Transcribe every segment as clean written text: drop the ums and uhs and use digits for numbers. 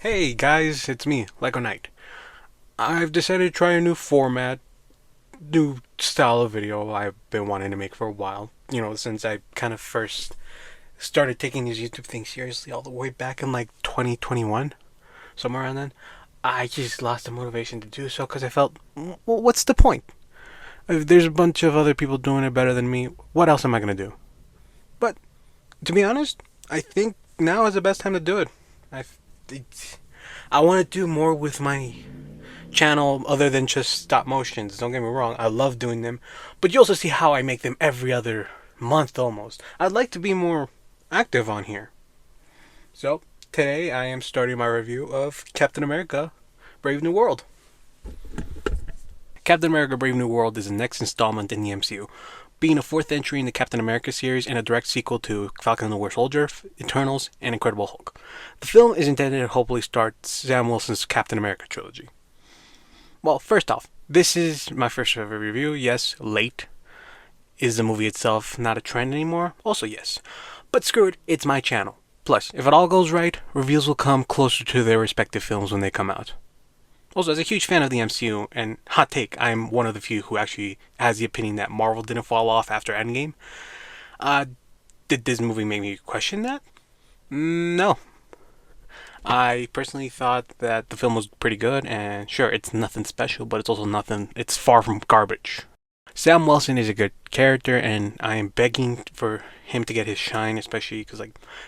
Hey guys, it's me, Lego Knight. I've decided to try a new format, new style of video I've been wanting to make for a while. Since I kind of first started taking these YouTube things seriously all the way back in like 2021, somewhere around then. I just lost the motivation to do so because I felt, well, what's the point? If there's a bunch of other people doing it better than me, what else am I going to do? But, to be honest, I think now is the best time to do it. I, I want to do more with my channel other than just stop motions. Don't get me wrong, I love doing them, but you also see how I make them every other month almost. I'd like to be more active on here. So, today I am starting my review of Captain America Brave New World. Captain America Brave New World is the next installment in the MCU, being a fourth entry in the Captain America series and a direct sequel to Falcon and the Winter Soldier, Eternals, and Incredible Hulk. The film is intended to hopefully start Sam Wilson's Captain America trilogy. Well, first off, this is my first ever review. Yes, late. Is the movie itself not a trend anymore? Also yes. But screw it, it's my channel. Plus, if it all goes right, reviews will come closer to their respective films when they come out. Also, as a huge fan of the MCU, and hot take, I'm one of the few who actually has the opinion that Marvel didn't fall off after Endgame. Did this movie make me question that? No. I personally thought that the film was pretty good, and sure, it's nothing special, but it's also it's far from garbage. Sam Wilson is a good character, and I am begging for him to get his shine, especially because,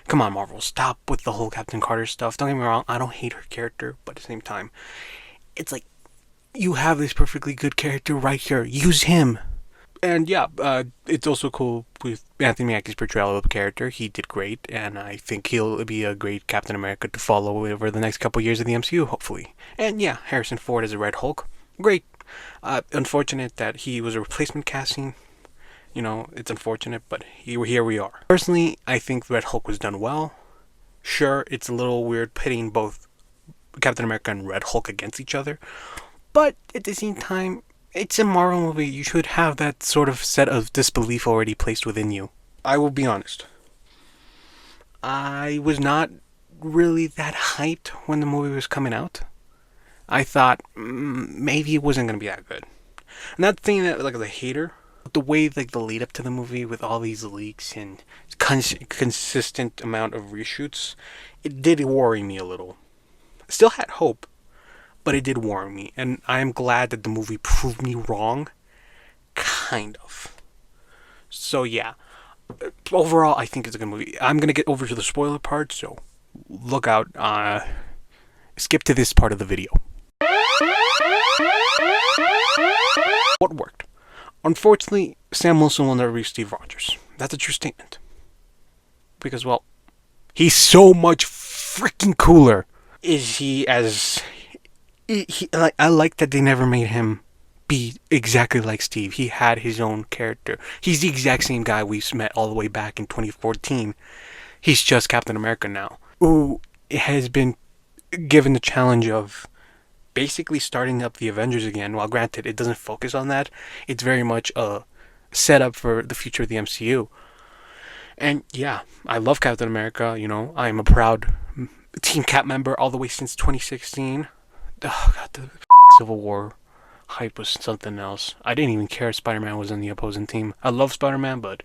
come on, Marvel, stop with the whole Captain Carter stuff. Don't get me wrong, I don't hate her character, but at the same time, it's like, you have this perfectly good character right here. Use him. And yeah, it's also cool with Anthony Mackie's portrayal of the character. He did great, and I think he'll be a great Captain America to follow over the next couple years of the MCU, hopefully. And yeah, Harrison Ford as a Red Hulk. Great. Unfortunate that he was a replacement casting. It's unfortunate, but here we are. Personally, I think Red Hulk was done well. Sure, it's a little weird pitting both Captain America and Red Hulk against each other, but at the same time, it's a Marvel movie. You should have that sort of set of disbelief already placed within you. I will be honest. I was not really that hyped when the movie was coming out. I thought maybe it wasn't going to be that good. I'm not thinking that like as a hater, but the way the lead up to the movie with all these leaks and consistent amount of reshoots, it did worry me a little. Still had hope, but it did worry me, and I am glad that the movie proved me wrong, kind of. So yeah, overall, I think it's a good movie. I'm gonna get over to the spoiler part, so look out. Skip to this part of the video. What worked? Unfortunately, Sam Wilson will never be Steve Rogers. That's a true statement. Because, well, he's so much freaking cooler. Is he as... I like that they never made him be exactly like Steve. He had his own character. He's the exact same guy we met all the way back in 2014. He's just Captain America now, who has been given the challenge of basically starting up the Avengers again. While granted, it doesn't focus on that. It's very much a setup for the future of the MCU. And yeah, I love Captain America. I am a proud Team Cap member all the way since 2016. Oh god, the Civil War hype was something else. I didn't even care if Spider-Man was in the opposing team. I love Spider-Man, but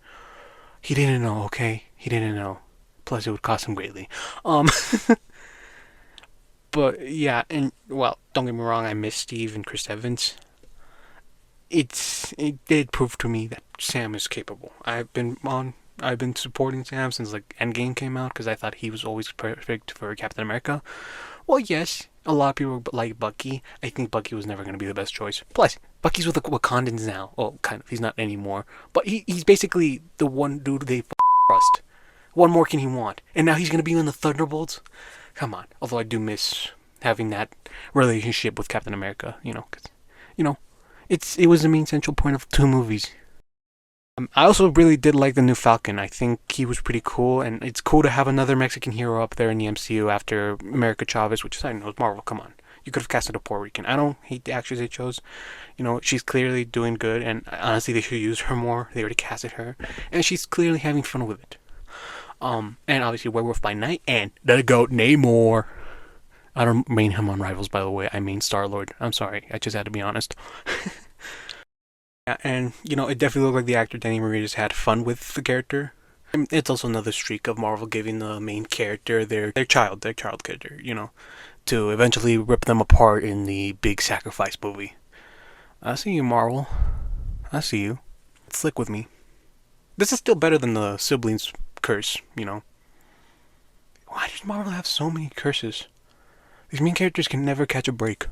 he didn't know, okay? He didn't know. Plus, it would cost him greatly. But yeah, and well, don't get me wrong, I miss Steve and Chris Evans. It did prove to me that Sam is capable. I've been supporting Sam since Endgame came out because I thought he was always perfect for Captain America. Well, yes, a lot of people like Bucky. I think Bucky was never going to be the best choice. Plus, Bucky's with the Wakandans now. Well, kind of. He's not anymore. But he's basically the one dude they trust. What more can he want? And now he's going to be in the Thunderbolts? Come on. Although I do miss having that relationship with Captain America, because, it was the main central point of two movies. I also really did like the new Falcon. I think he was pretty cool, and it's cool to have another Mexican hero up there in the MCU after America Chavez, which I know is Marvel. Come on, you could have casted a Puerto Rican. I don't hate the actress they chose. She's clearly doing good, and honestly, they should use her more. They already casted her, and she's clearly having fun with it. And obviously Werewolf by Night and the GOAT Namor. I don't main him on Rivals, by the way. I mean Star-Lord. I'm sorry. I just had to be honest. Yeah, and, it definitely looked like the actor Danny Marie had fun with the character. And it's also another streak of Marvel giving the main character their child character, to eventually rip them apart in the big sacrifice movie. I see you, Marvel. I see you. Slick with me. This is still better than the siblings curse. Why does Marvel have so many curses? These main characters can never catch a break.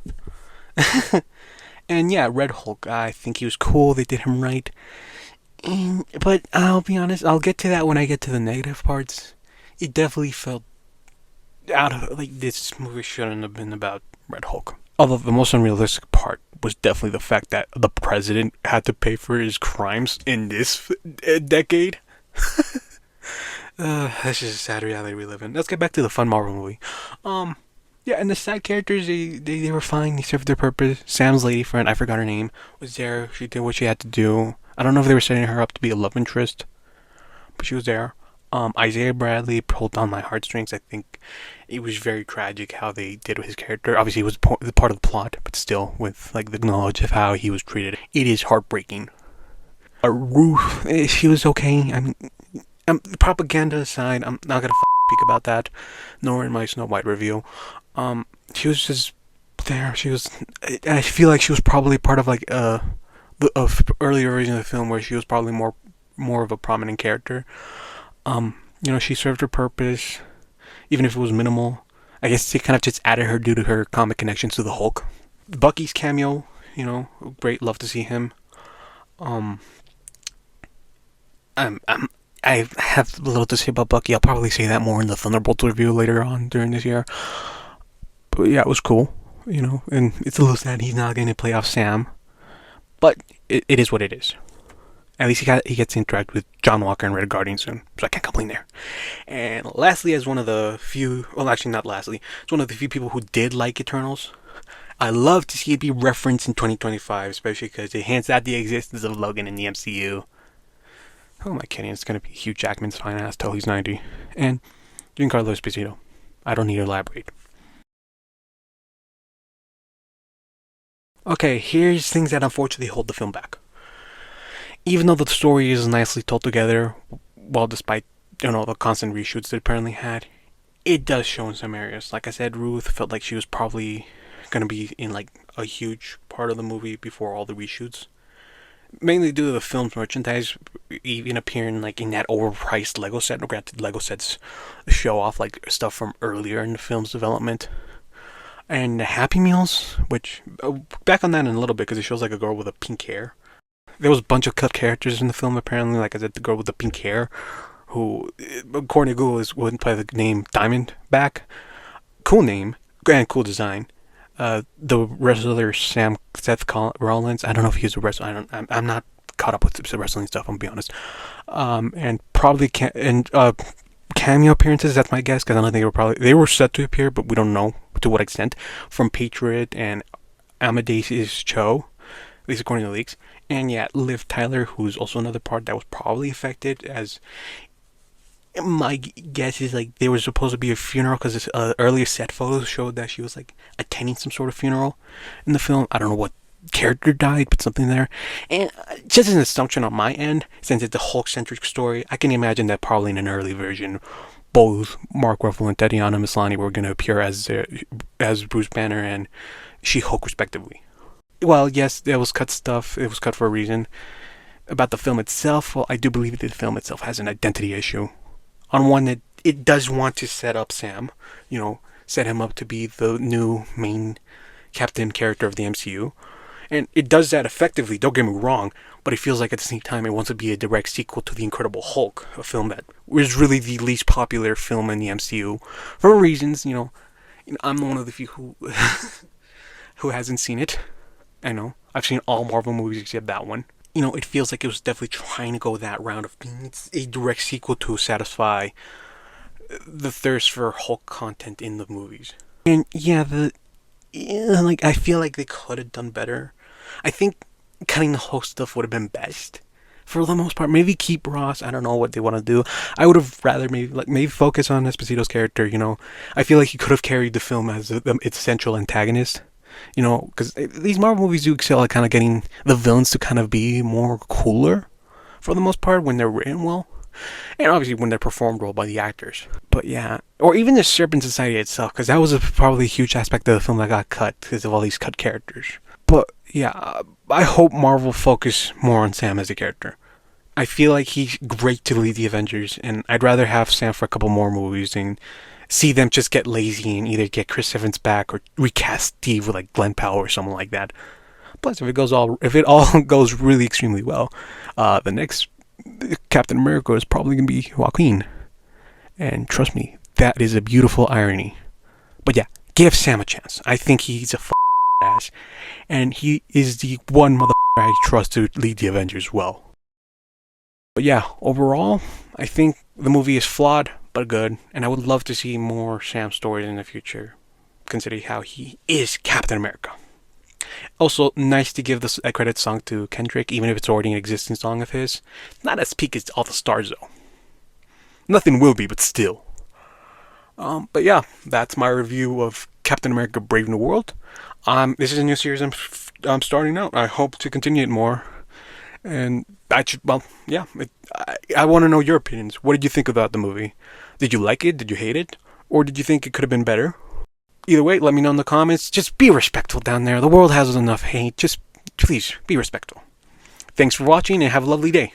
And yeah, Red Hulk, I think he was cool. They did him right. But I'll be honest, I'll get to that when I get to the negative parts. It definitely felt out of, like, this movie shouldn't have been about Red Hulk. Although the most unrealistic part was definitely the fact that the president had to pay for his crimes in this decade. That's just a sad reality we live in. Let's get back to the fun Marvel movie. Yeah, and the side characters, they were fine. They served their purpose. Sam's lady friend, I forgot her name, was there. She did what she had to do. I don't know if they were setting her up to be a love interest, but she was there. Isaiah Bradley pulled on my heartstrings. I think it was very tragic how they did with his character. Obviously, it was part of the plot, but still, with like the knowledge of how he was treated, it is heartbreaking. Ruth, she was okay. I mean, propaganda aside, I'm not gonna speak about that, nor in my Snow White review. She was just there. She was. I feel like she was probably part of like the earlier version of the film where she was probably more of a prominent character. She served her purpose, even if it was minimal. I guess they kind of just added her due to her comic connections to the Hulk. Bucky's cameo, great. Love to see him. Um, I have little to say about Bucky. I'll probably say that more in the Thunderbolts review later on during this year. But yeah, it was cool, and it's a little sad he's not going to play off Sam. But it is what it is. At least he gets to interact with John Walker and Red Guardian soon, so I can't complain there. And lastly, as one of the few, well, actually not lastly, as one of the few people who did like Eternals, I love to see it be referenced in 2025, especially because it hints at the existence of Logan in the MCU. Who am I kidding? It's going to be Hugh Jackman's fine ass till he's 90. And Giancarlo Esposito. I don't need to elaborate. Okay, here's things that unfortunately hold the film back. Even though the story is nicely told together, well, despite the constant reshoots it apparently had, it does show in some areas. Like I said, Ruth felt like she was probably gonna be in like a huge part of the movie before all the reshoots, mainly due to the film's merchandise even appearing like in that overpriced Lego set. No, granted, Lego sets show off like stuff from earlier in the film's development. And the Happy Meals, which back on that in a little bit because it shows like a girl with a pink hair. There was a bunch of cut characters in the film apparently. Like I said, the girl with the pink hair, who according to Google went by the name Diamondback. Cool name and cool design. The wrestler Seth Rollins. I don't know if he's a wrestler. I'm not caught up with the wrestling stuff. I'm gonna be honest. And probably cameo appearances. That's my guess because I don't think they were set to appear, but we don't know to what extent. From Patriot and Amadeus Cho, at least according to the leaks. And yeah, Liv Tyler, who's also another part that was probably affected, as my guess is like there was supposed to be a funeral because earlier set photos showed that she was like attending some sort of funeral in the film. I don't know what character died, but something there. And just an assumption on my end, since it's a Hulk-centric story, I can imagine that probably in an early version, both Mark Ruffalo and Tatiana Maslany were going to appear as Bruce Banner and She-Hulk respectively. Well, yes, there was cut stuff. It was cut for a reason. About the film itself, well, I do believe that the film itself has an identity issue. On one, that it does want to set up Sam, set him up to be the new main captain character of the MCU. And it does that effectively, don't get me wrong, but it feels like at the same time it wants to be a direct sequel to The Incredible Hulk, a film that was really the least popular film in the MCU for reasons, I'm one of the few who who hasn't seen it. I know. I've seen all Marvel movies except that one. It feels like it was definitely trying to go that round of being a direct sequel to satisfy the thirst for Hulk content in the movies. And yeah, I feel like they could have done better. I think cutting the Hulk stuff would have been best for the most part. Maybe keep Ross. I don't know what they want to do. I would have rather maybe focus on Esposito's character. I feel like he could have carried the film as its central antagonist. Because these Marvel movies do excel at kind of getting the villains to kind of be more cooler, for the most part, when they're written well, and obviously when they're performed well by the actors. But yeah, or even the Serpent Society itself, because that was probably a huge aspect of the film that got cut because of all these cut characters. But yeah, I hope Marvel focus more on Sam as a character. I feel like he's great to lead the Avengers, and I'd rather have Sam for a couple more movies than see them just get lazy and either get Chris Evans back or recast Steve with like Glenn Powell or someone like that. Plus, if it all goes really extremely well, the next Captain America is probably gonna be Joaquin, and trust me, that is a beautiful irony. But yeah, give Sam a chance. I think he's a ass, and he is the one I trust to lead the Avengers well. But yeah, overall, I think the movie is flawed but good, and I would love to see more Sam stories in the future, considering how he is Captain America. Also, nice to give this a credit song to Kendrick, even if it's already an existing song of his. Not as peak as All the Stars though. Nothing will be, but still. But yeah, that's my review of Captain America: Brave New World. This is a new series I'm starting out. I hope to continue it more. And I want to know your opinions. What did you think about the movie? Did you like it? Did you hate it? Or did you think it could have been better? Either way, let me know in the comments. Just be respectful down there. The world has enough hate. Just please be respectful. Thanks for watching and have a lovely day.